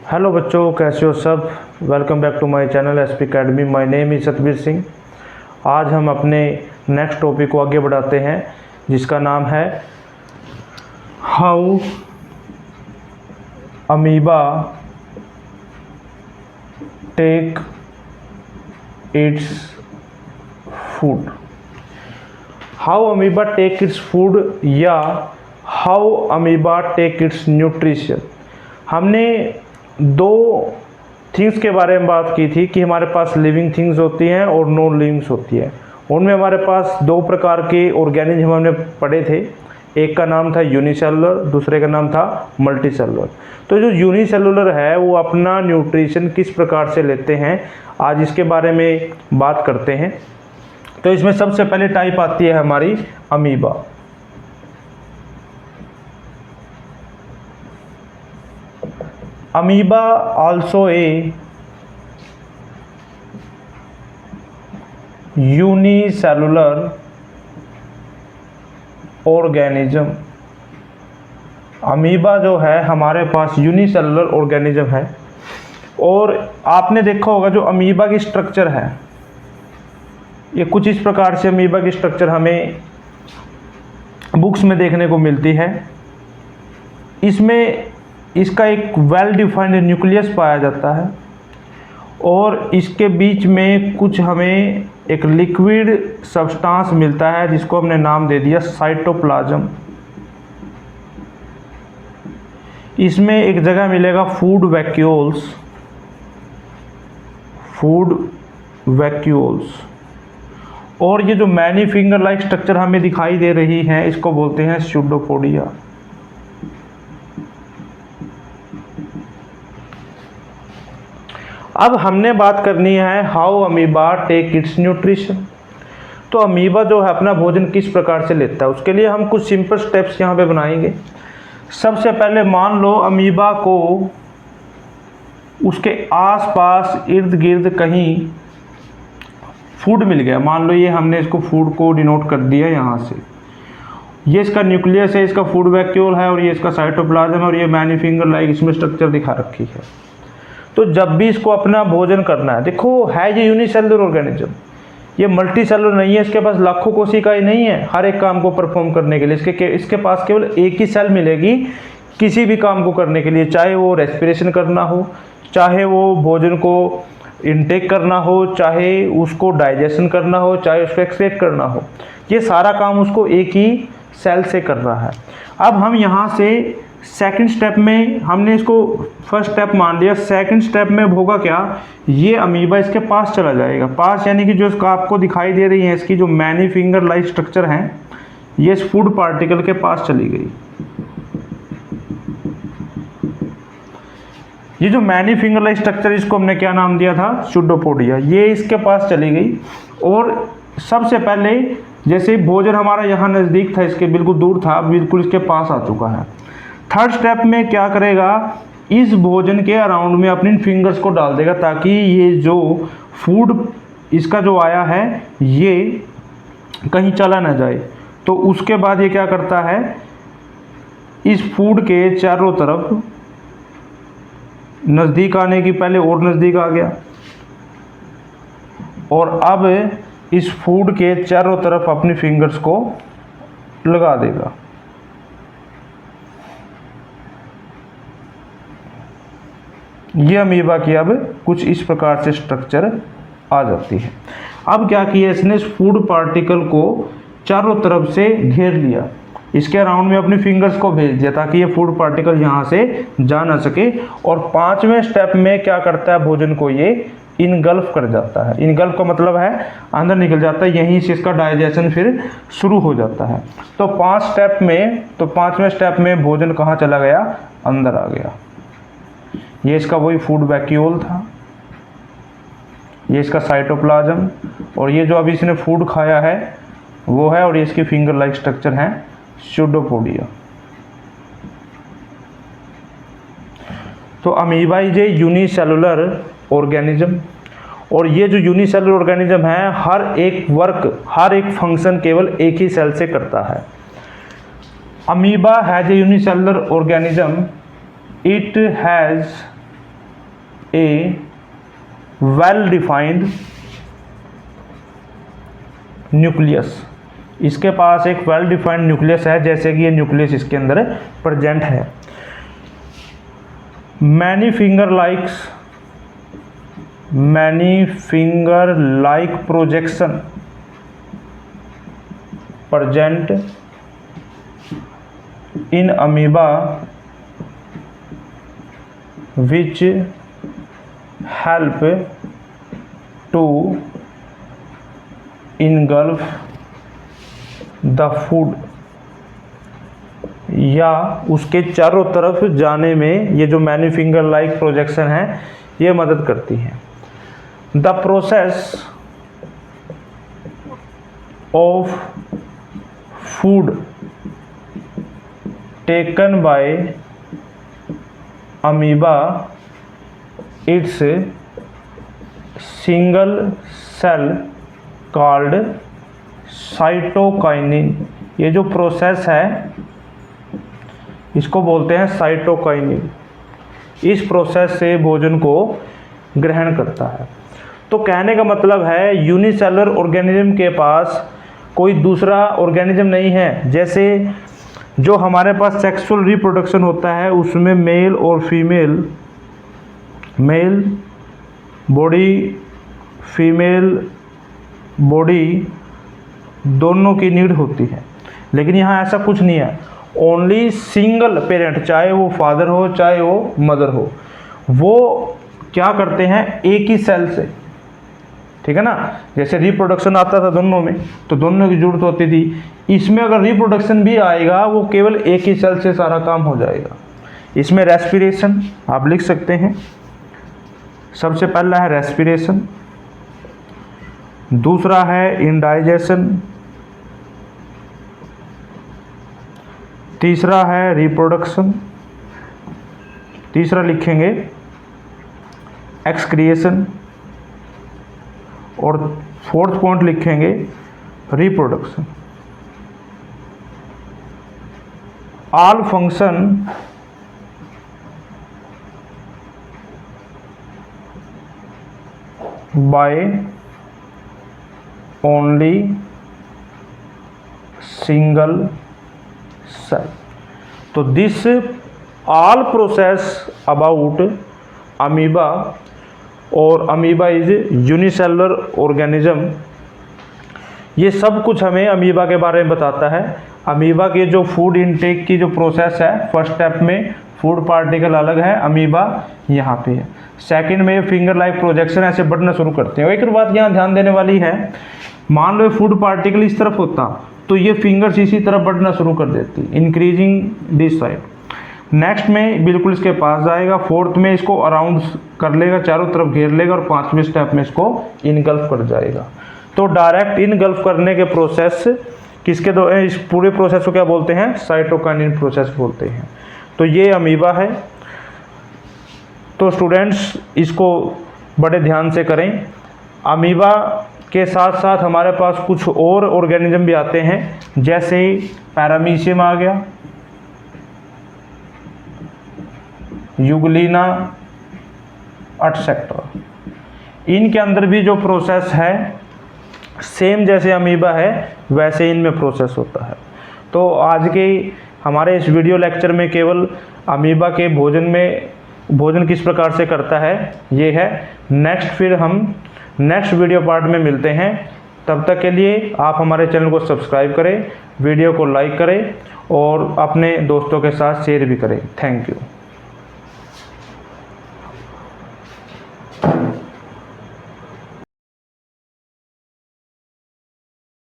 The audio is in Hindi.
हेलो बच्चों, कैसे हो सब। Welcome back to my channel SP academy. My name is Satbir Singh. आज हम अपने नेक्स्ट टॉपिक को आगे बढ़ाते हैं, जिसका नाम है how amoeba take its food. How amoeba take its food या how amoeba take its nutrition. हमने दो थिंग्स के बारे में बात की थी कि हमारे पास लिविंग थिंग्स होती हैं और नॉन लिविंग्स होती है। उनमें हमारे पास दो प्रकार के ऑर्गेनिज्म हमने पढ़े थे। एक का नाम था यूनिसेलुलर, दूसरे का नाम था मल्टीसेलुलर। तो जो यूनिसेलुलर है वो अपना न्यूट्रिशन किस प्रकार से लेते हैं, आज इसके बारे में बात करते हैं। तो इसमें सबसे पहले टाइप आती है हमारी amoeba. Amoeba also a unicellular organism। Amoeba जो है हमारे पास यूनिसेलुलर ऑर्गेनिज्म है। और आपने देखा होगा जो अमीबा की स्ट्रक्चर है, ये कुछ इस प्रकार से अमीबा की स्ट्रक्चर हमें बुक्स में देखने को मिलती है। इसमें इसका एक वेल डिफाइंड न्यूक्लियस पाया जाता है और इसके बीच में कुछ हमें एक लिक्विड सब्सटेंस मिलता है जिसको हमने नाम दे दिया साइटोप्लाज्म। इसमें एक जगह मिलेगा फूड वैक्यूल्स। और ये जो मैनी फिंगर लाइक स्ट्रक्चर हमें दिखाई दे रही है, इसको बोलते हैं स्यूडोपोडिया। अब हमने बात करनी है how amoeba take its nutrition. तो अमीबा जो है अपना भोजन किस प्रकार से लेता है, उसके लिए हम कुछ सिंपल स्टेप्स यहाँ पे बनाएंगे। सबसे पहले मान लो अमीबा को उसके आसपास इर्द गिर्द कहीं फूड मिल गया। मान लो ये हमने इसको फूड को डिनोट कर दिया यहाँ से। ये इसका न्यूक्लियस है, इसका फूड वैक्यूल है और ये इसका साइटोप्लाज्म है और ये मैनी फिंगर लाइक इसमें स्ट्रक्चर दिखा रखी है। तो जब भी इसको अपना भोजन करना है, देखो है ये यूनिसेलुलर ऑर्गेनिज्म, ये मल्टी सेलुलर नहीं है। इसके पास लाखों कोशिकाएं नहीं है हर एक काम को परफॉर्म करने के लिए। इसके पास केवल एक ही सेल मिलेगी किसी भी काम को करने के लिए, चाहे वो रेस्पिरेशन करना हो, चाहे वो भोजन को इनटेक करना हो, चाहे उसको डाइजेशन करना हो, चाहे उसको एक्सट्रैक्ट करना हो। ये सारा काम उसको एक ही सेल से कर रहा है। अब हम यहाँ से सेकंड स्टेप में हमने इसको फर्स्ट स्टेप मान लिया। सेकंड स्टेप में होगा क्या, ये अमीबा इसके पास चला जाएगा। पास यानी कि जो इसका आपको दिखाई दे रही है इसकी जो मैनी फिंगर लाइक स्ट्रक्चर है, ये इस फूड पार्टिकल के पास चली गई। ये जो मैनी फिंगर लाइक स्ट्रक्चर, इसको हमने क्या नाम दिया था, स्यूडोपोडिया। ये इसके पास चली गई और सबसे पहले जैसे भोजन हमारा यहाँ नज़दीक था, इसके बिल्कुल दूर था, बिल्कुल इसके पास आ चुका है। थर्ड स्टेप में क्या करेगा, इस भोजन के अराउंड में अपनी फिंगर्स को डाल देगा ताकि ये जो फूड इसका जो आया है ये कहीं चला ना जाए। तो उसके बाद ये क्या करता है, इस फूड के चारों तरफ नज़दीक आने की पहले और नज़दीक आ गया और अब इस फूड के चारों तरफ अपनी फिंगर्स को लगा देगा। ये अमीबा की अब कुछ इस प्रकार से स्ट्रक्चर आ जाती है। अब क्या किया इसने, इस फूड पार्टिकल को चारों तरफ से घेर लिया, इसके अराउंड में अपनी फिंगर्स को भेज दिया ताकि ये फूड पार्टिकल यहाँ से जा ना सके। और पांचवें स्टेप में क्या करता है, भोजन को ये इनगल्फ कर जाता है। इनगल्फ का मतलब है अंदर निकल जाता है, यहीं से इसका डाइजेशन फिर शुरू हो जाता है। तो पांचवें स्टेप में भोजन कहाँ चला गया, अंदर आ गया। ये इसका वही फूड वैक्यूल था, ये इसका साइटोप्लाज्म, और ये जो अभी इसने फूड खाया है वो है, और ये इसकी फिंगर लाइक स्ट्रक्चर है स्यूडोपोडिया। तो amoeba is a unicellular organism, और ये जो यूनिसेलुलर ऑर्गेनिज्म है हर एक फंक्शन केवल एक ही सेल से करता है। Amoeba has a unicellular organism, it has A well defined nucleus, इसके पास एक वेल डिफाइंड न्यूक्लियस है, जैसे कि ये न्यूक्लियस इसके अंदर प्रेजेंट है। Many finger like projection present in amoeba which help to engulf the food, या उसके चारों तरफ जाने में ये जो मैनी फिंगर लाइक प्रोजेक्शन है ये मदद करती है। The process of food taken by amoeba its single cell called cytokinin. ये जो प्रोसेस है इसको बोलते हैं साइटोकाइनिन। इस प्रोसेस से भोजन को ग्रहण करता है। तो कहने का मतलब है यूनिसेलुलर ऑर्गेनिज्म के पास कोई दूसरा ऑर्गेनिज्म नहीं है। जैसे जो हमारे पास सेक्सुअल रिप्रोडक्शन होता है उसमें मेल और female, male body female body दोनों की नीड होती है, लेकिन यहाँ ऐसा कुछ नहीं है। ओनली सिंगल पेरेंट, चाहे वो फादर हो चाहे वो मदर हो, वो क्या करते हैं एक ही सेल से, ठीक है ना। जैसे रिप्रोडक्शन आता था दोनों में तो दोनों की जरूरत होती थी, इसमें अगर रिप्रोडक्शन भी आएगा वो केवल एक ही सेल से सारा काम हो जाएगा। इसमें रेस्पिरेशन आप लिख सकते हैं, सबसे पहला है रेस्पिरेशन, दूसरा है इंडाइजेशन, तीसरा है रिप्रोडक्शन, तीसरा लिखेंगे एक्सक्रिएशन, और फोर्थ पॉइंट लिखेंगे reproduction. All function by only single cell. तो this all process about amoeba, और अमीबा इज यूनिसेलुलर ऑर्गेनिज्म। ये सब कुछ हमें अमीबा के बारे में बताता है। अमीबा के जो फूड इनटेक की जो प्रोसेस है, फर्स्ट स्टेप में फूड पार्टिकल अलग है, अमीबा यहाँ पे है। सेकंड में फिंगर लाइक प्रोजेक्शन ऐसे बढ़ना शुरू करते हैं। एक और बात यहाँ ध्यान देने वाली है, मान लो फूड पार्टिकल इस तरफ होता तो ये फिंगर्स इसी तरफ बढ़ना शुरू कर देती, इंक्रीजिंग दिस साइड। नेक्स्ट में बिल्कुल इसके पास जाएगा, फोर्थ में इसको अराउंड कर लेगा, चारों तरफ घेर लेगा, और पांचवें स्टेप में इसको इनगल्फ कर जाएगा। तो डायरेक्ट इनगल्फ करने के प्रोसेस किसके दो, इस पूरे प्रोसेस को क्या बोलते हैं, साइटोकाइनिन प्रोसेस बोलते हैं। तो ये अमीबा है। तो स्टूडेंट्स इसको बड़े ध्यान से करें। अमीबा के साथ साथ हमारे पास कुछ और ऑर्गेनिज्म भी आते हैं, जैसे पैरामीशियम आ गया, यूग्लिना एटसेट्रा। इनके अंदर भी जो प्रोसेस है सेम जैसे अमीबा है वैसे इनमें प्रोसेस होता है। तो आज के हमारे इस वीडियो लेक्चर में केवल अमीबा के भोजन किस प्रकार से करता है ये है। फिर हम नेक्स्ट वीडियो पार्ट में मिलते हैं। तब तक के लिए आप हमारे चैनल को सब्सक्राइब करें, वीडियो को लाइक करें और अपने दोस्तों के साथ शेयर भी करें। Thank you.